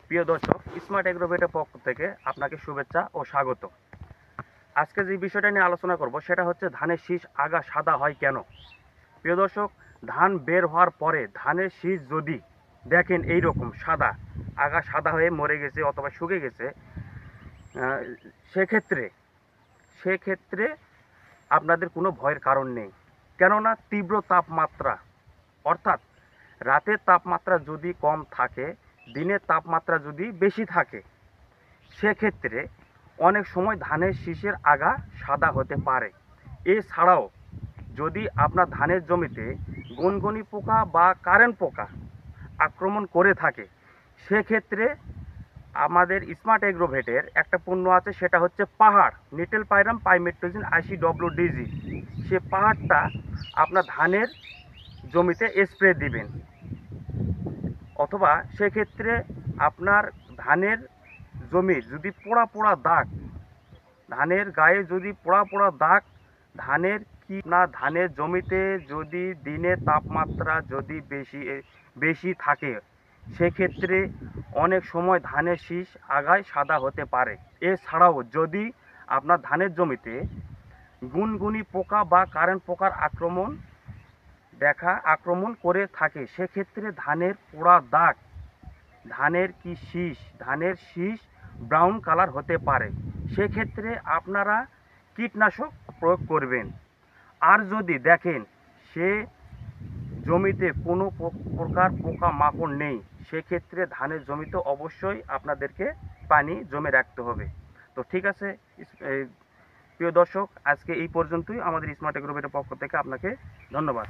প্রিয় দর্শক, স্মার্ট এগ্রোভেটের পক্ষ থেকে আপনাকে শুভেচ্ছা ও স্বাগত। আজকে যে বিষয়টা নিয়ে আলোচনা করব সেটা হচ্ছে ধানের শীষ আগা সাদা হয় কেন। প্রিয় দর্শক, ধান বের হওয়ার পরে ধানের শীষ যদি দেখেন এই রকম সাদা, আগা সাদা হয়ে মরে গেছে অথবা শুকিয়ে গেছে, সেক্ষেত্রে সেক্ষেত্রে আপনাদের কোনো ভয়ের কারণ নেই। কেননা তীব্র তাপমাত্রা, অর্থাৎ রাতের তাপমাত্রা যদি কম থাকে, দিনের তাপমাত্রা যদি বেশি থাকে, সেক্ষেত্রে অনেক সময় ধানের শীষের আগা সাদা হতে পারে। এছাড়াও যদি আপনার ধানের জমিতে গুনগুনি পোকা বা কারেন্ট পোকা আক্রমণ করে থাকে, সেক্ষেত্রে আমাদের স্মার্ট এগ্রোভেটের একটা পণ্য আছে, সেটা হচ্ছে পাহাড় নিটেল পাইরাম পাইমেট্রোজিন ICWDG। সে পাহাড়টা আপনার ধানের জমিতে স্প্রে দিবেন, অথবা সেক্ষেত্রে আপনার ধানের জমির যদি পোড়া পোড়া দাগ, ধানের গায়ে যদি পোড়া পোড়া দাগ, ধানের কি না ধানের জমিতে যদি দিনের তাপমাত্রা যদি বেশি থাকে, সেক্ষেত্রে অনেক সময় ধানের শীষ আগায় সাদা হতে পারে। এছাড়াও যদি আপনার ধানের জমিতে গুনগুনি পোকা বা কারেন্ট পোকার আক্রমণ করে থাকে, সেক্ষেত্রে ধানের পোড়া দাগ, ধানের শীষ ব্রাউন কালার হতে পারে। সেক্ষেত্রে আপনারা কীটনাশক প্রয়োগ করবেন। আর যদি দেখেন সে জমিতে কোনো প্রকার পোকামাকড় নেই, সেক্ষেত্রে ধানের জমিতে অবশ্যই আপনাদেরকে পানি জমে রাখতে হবে। তো ঠিক আছে প্রিয় দর্শক, আজকে এই পর্যন্তই। আমাদের স্মার্ট এগ্রোভেটের পক্ষ থেকে আপনাকে ধন্যবাদ।